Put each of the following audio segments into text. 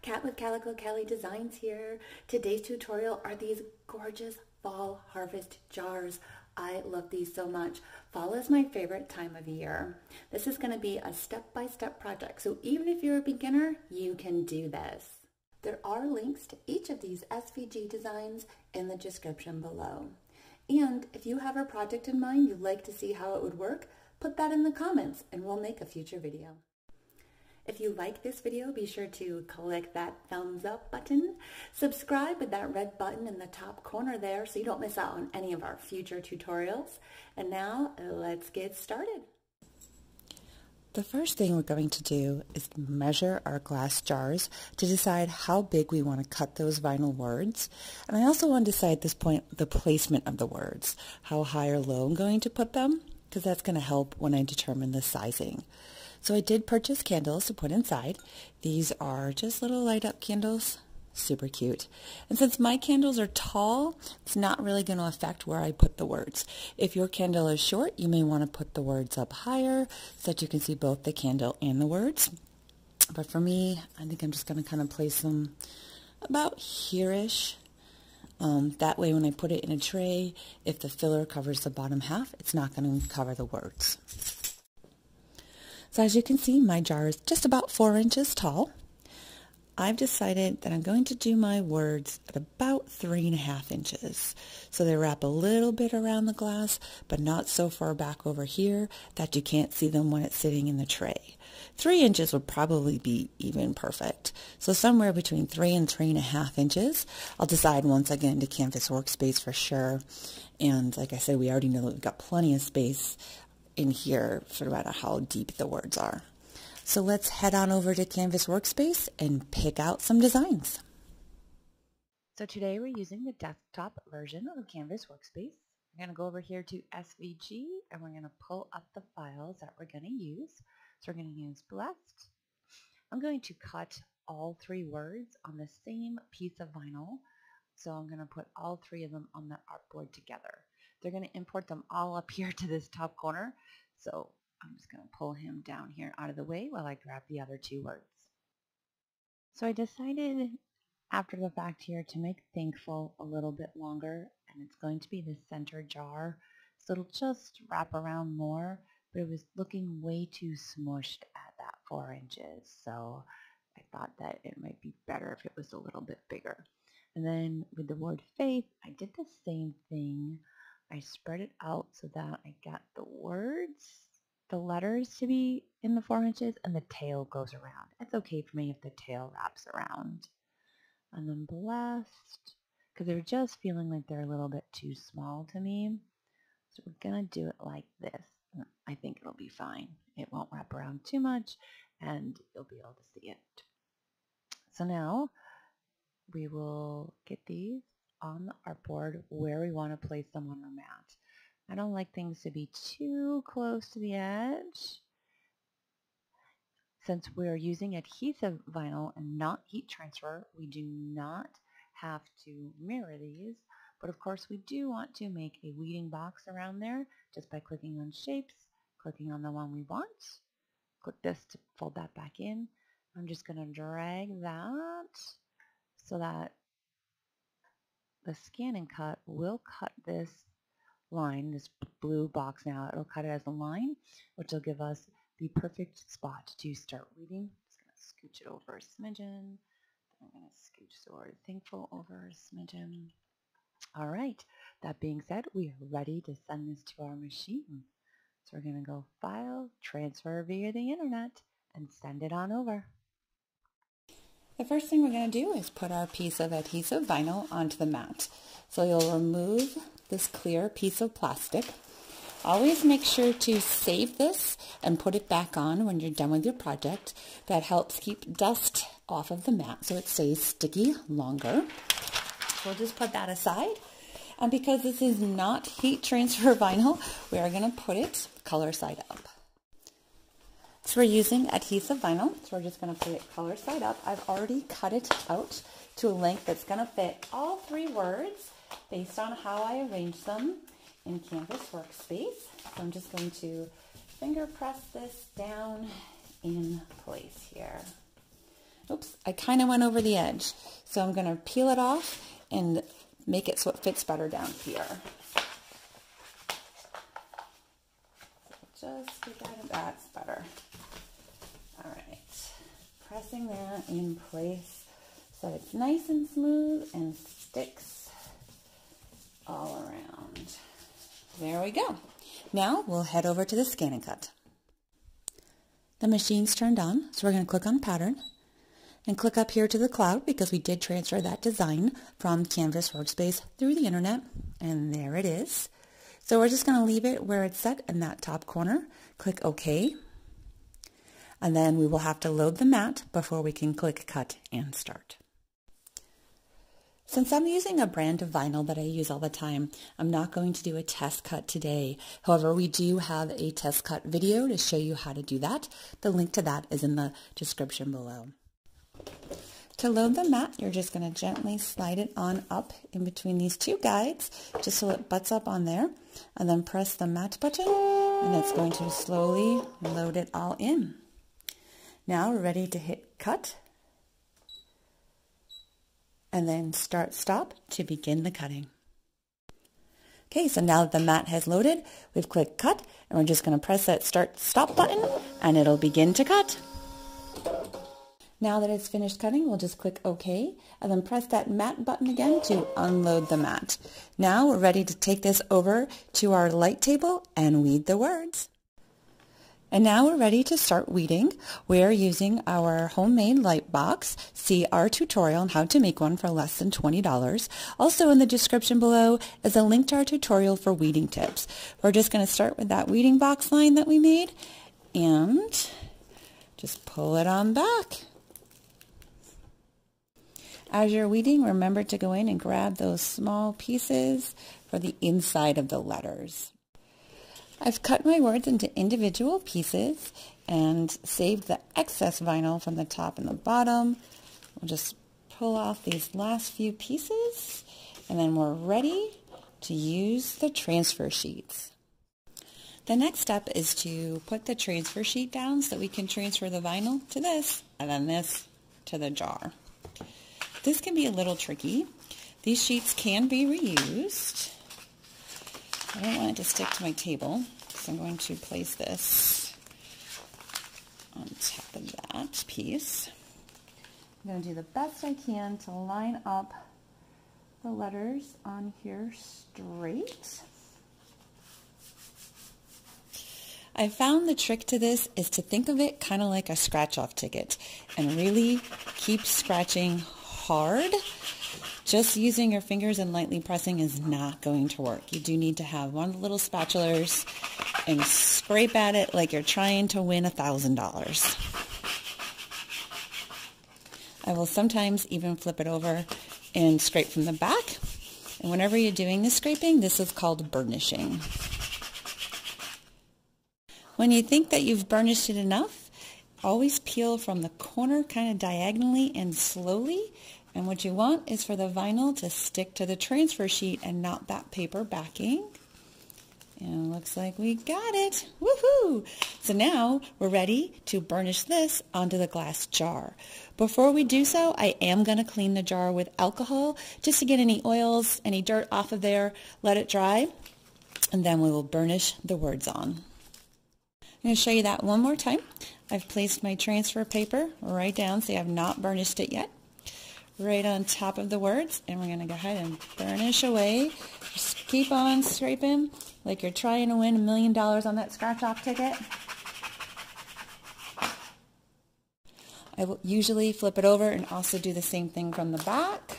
Cat with Calico Kelly Designs here. Today's tutorial are these gorgeous fall harvest jars. I love these so much. Fall is my favorite time of year. This is going to be a step-by-step project, so even if you're a beginner, you can do this. There are links to each of these SVG designs in the description below. And if you have a project in mind you'd like to see how it would work, put that in the comments and we'll make a future video. If you like this video, be sure to click that thumbs up button. Subscribe with that red button in the top corner there so you don't miss out on any of our future tutorials. And now let's get started. The first thing we're going to do is measure our glass jars to decide how big we want to cut those vinyl words. And I also want to decide at this point the placement of the words, how high or low I'm going to put them, because that's going to help when I determine the sizing. So I did purchase candles to put inside. These are just little light up candles, super cute. And since my candles are tall, it's not really going to affect where I put the words. If your candle is short, you may want to put the words up higher so that you can see both the candle and the words. But for me, I think I'm just going to kind of place them about here-ish. That way when I put it in a tray, if the filler covers the bottom half, it's not going to cover the words. So as you can see, my jar is just about 4 inches tall. I've decided that I'm going to do my words at about 3.5 inches. So they wrap a little bit around the glass, but not so far back over here that you can't see them when it's sitting in the tray. 3 inches would probably be even perfect. So somewhere between 3 and 3.5 inches. I'll decide once I get into Canvas Workspace for sure. And like I said, we already know that we've got plenty of space in here for no matter how deep the words are. So let's head on over to Canvas Workspace and pick out some designs. So today we're using the desktop version of Canvas Workspace. We're going to go over here to SVG and we're going to pull up the files that we're going to use. So we're going to use Blessed. I'm going to cut all 3 words on the same piece of vinyl. So I'm going to put all 3 of them on the artboard together. They're going to import them all up here to this top corner. So I'm just going to pull him down here out of the way while I grab the other 2 words. So I decided after the fact here to make Thankful a little bit longer, and it's going to be the center jar. So it'll just wrap around more, but it was looking way too smushed at that 4 inches. So I thought that it might be better if it was a little bit bigger. And then with the word Faith, I did the same thing. I spread it out so that I got the words, the letters to be in the 4 inches, and the tail goes around. It's okay for me if the tail wraps around. And then Blessed, because they're just feeling like they're a little bit too small to me. So we're going to do it like this. I think it'll be fine. It won't wrap around too much, and you'll be able to see it. So now we will get these on the artboard where we want to place them on our mat. I don't like things to be too close to the edge. Since we're using adhesive vinyl and not heat transfer, we do not have to mirror these, but of course we do want to make a weeding box around there just by clicking on shapes, clicking on the one we want, click this to fold that back in. I'm just going to drag that so that the scan and cut will cut this line, this blue box now. It'll cut it as a line, which will give us the perfect spot to start reading. Just going to scooch it over a smidgen. I'm going to scooch the word Thankful over a smidgen. All right, that being said, we are ready to send this to our machine. So we're going to go File, Transfer via the Internet, and send it on over. The first thing we're going to do is put our piece of adhesive vinyl onto the mat. So you'll remove this clear piece of plastic. Always make sure to save this and put it back on when you're done with your project. That helps keep dust off of the mat so it stays sticky longer. We'll just put that aside. And because this is not heat transfer vinyl, we are going to put it color side up. So we're using adhesive vinyl, so we're just going to put it color side up. I've already cut it out to a length that's going to fit all 3 words based on how I arrange them in Canvas Workspace. So I'm just going to finger press this down in place here. oops, I kind of went over the edge. So I'm going to peel it off and make it so it fits better down here. So just get that's better. All right, pressing that in place so it's nice and smooth and sticks all around. There we go. Now we'll head over to the scan and cut. The machine's turned on, so we're going to click on pattern and click up here to the cloud because we did transfer that design from Canvas Workspace through the internet, and there it is. So we're just going to leave it where it's set in that top corner. Click OK, and then we will have to load the mat before we can click cut and start. Since I'm using a brand of vinyl that I use all the time, I'm not going to do a test cut today. However, we do have a test cut video to show you how to do that. The link to that is in the description below. To load the mat, you're just going to gently slide it on up in between these two guides, just so it butts up on there, and then press the mat button, and it's going to slowly load it all in. Now we're ready to hit cut, and then start stop to begin the cutting. Okay, so now that the mat has loaded, we've clicked cut, and we're just going to press that start stop button, and it'll begin to cut. Now that it's finished cutting, we'll just click OK, and then press that mat button again to unload the mat. Now we're ready to take this over to our light table and weed the words. And now we're ready to start weeding. We're using our homemade light box. See our tutorial on how to make one for less than $20. Also in the description below is a link to our tutorial for weeding tips. We're just going to start with that weeding box line that we made and just pull it on back. As you're weeding, remember to go in and grab those small pieces for the inside of the letters. I've cut my words into individual pieces and saved the excess vinyl from the top and the bottom. We'll just pull off these last few pieces, and then we're ready to use the transfer sheets. The next step is to put the transfer sheet down so that we can transfer the vinyl to this, and then this to the jar. This can be a little tricky. These sheets can be reused. I don't want it to stick to my table, so I'm going to place this on top of that piece. I'm going to do the best I can to line up the letters on here straight. I found the trick to this is to think of it kind of like a scratch-off ticket and really keep scratching hard. Just using your fingers and lightly pressing is not going to work. You do need to have one of the little spatulas and scrape at it like you're trying to win $1,000. I will sometimes even flip it over and scrape from the back. And whenever you're doing this scraping, this is called burnishing. When you think that you've burnished it enough, always peel from the corner kind of diagonally and slowly. And what you want is for the vinyl to stick to the transfer sheet and not that paper backing. And it looks like we got it. Woohoo! So now we're ready to burnish this onto the glass jar. Before we do so, I am going to clean the jar with alcohol just to get any oils, any dirt off of there, let it dry, and then we will burnish the words on. I'm going to show you that one more time. I've placed my transfer paper right down, so I have not burnished it yet, right on top of the words, and we're going to go ahead and burnish away. Just keep on scraping like you're trying to win $1 million on that scratch-off ticket. I will usually flip it over and also do the same thing from the back.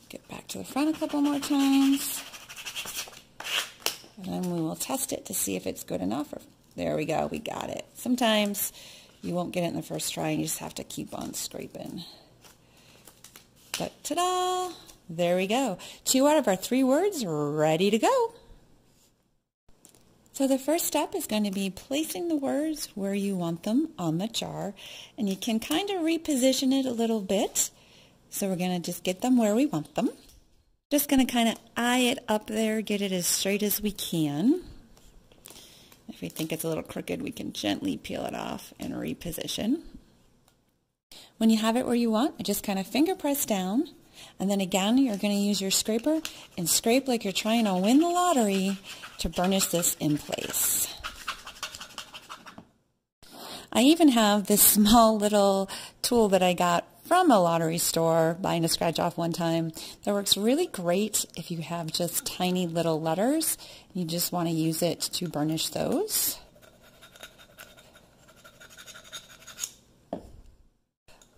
Get back to the front a couple more times. And then we will test it to see if it's good enough. There we go, we got it. Sometimes you won't get it in the first try and you just have to keep on scraping. But ta-da! There we go. 2 out of our 3 words ready to go. So the first step is going to be placing the words where you want them on the jar. And you can kind of reposition it a little bit. So we're going to just get them where we want them. Just going to kind of eye it up there, get it as straight as we can. If we think it's a little crooked, we can gently peel it off and reposition. When you have it where you want, just kind of finger press down, and then again, you're going to use your scraper and scrape like you're trying to win the lottery to burnish this in place. I even have this small little tool that I got from a lottery store, buying a scratch off one time, that works really great if you have just tiny little letters. You just want to use it to burnish those.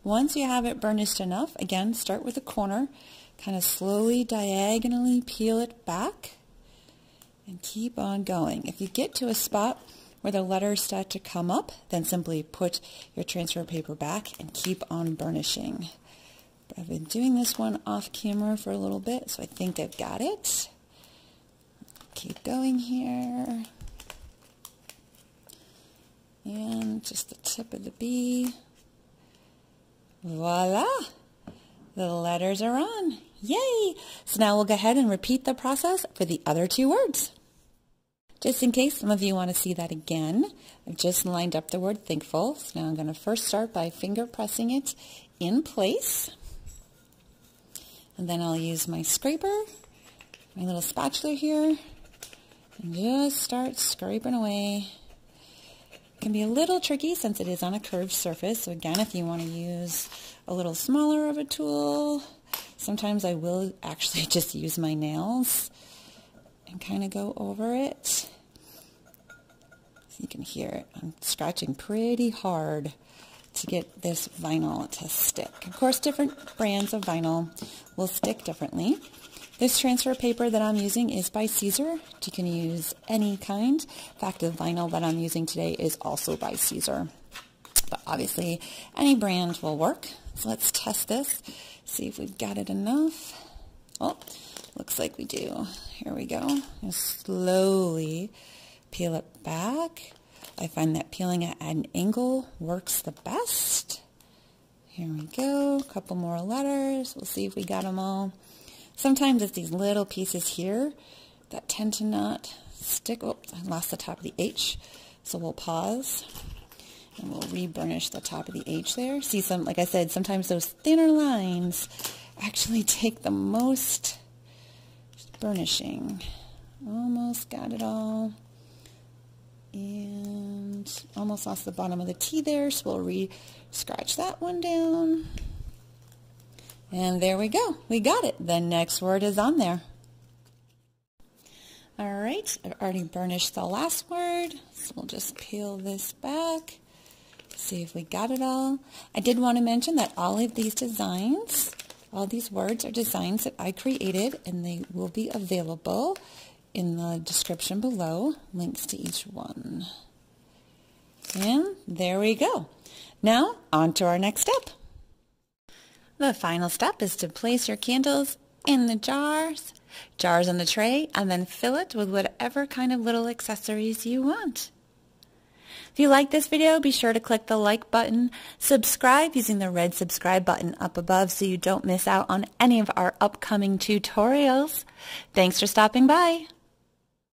Once you have it burnished enough, again, start with the corner, kind of slowly diagonally peel it back and keep on going. If you get to a spot where the letters start to come up, then simply put your transfer paper back and keep on burnishing. But I've been doing this one off camera for a little bit, so I think I've got it. Keep going here. And just the tip of the B. Voila! The letters are on. Yay! So now we'll go ahead and repeat the process for the other two words. Just in case some of you want to see that again, I've just lined up the word thankful. So now I'm going to first start by finger pressing it in place. And then I'll use my scraper, my little spatula here, and just start scraping away. It can be a little tricky since it is on a curved surface. So again, if you want to use a little smaller of a tool, sometimes I will actually just use my nails and kind of go over it. So you can hear it. I'm scratching pretty hard to get this vinyl to stick. Of course, different brands of vinyl will stick differently. This transfer paper that I'm using is by Caesar. You can use any kind. In fact, the vinyl that I'm using today is also by Caesar. But obviously, any brand will work. So let's test this, see if we've got it enough. Oh, looks like we do. Here we go. Just slowly peel it back. I find that peeling at an angle works the best. Here we go. A couple more letters. We'll see if we got them all. Sometimes it's these little pieces here that tend to not stick. Oh, I lost the top of the H. So we'll pause and we'll re-burnish the top of the H there. See, like I said, sometimes those thinner lines actually take the most burnishing. Almost got it all. And almost lost the bottom of the T there, so we'll re-scratch that one down. And there we go. We got it. The next word is on there. All right, I've already burnished the last word, so we'll just peel this back, see if we got it all. I did want to mention that all of these designs, all these words are designs that I created, and they will be available in the description below, links to each one. And there we go. Now, on to our next step. The final step is to place your candles in the jars in the tray, and then fill it with whatever kind of little accessories you want. If you like this video, be sure to click the like button, subscribe using the red subscribe button up above so you don't miss out on any of our upcoming tutorials. Thanks for stopping by.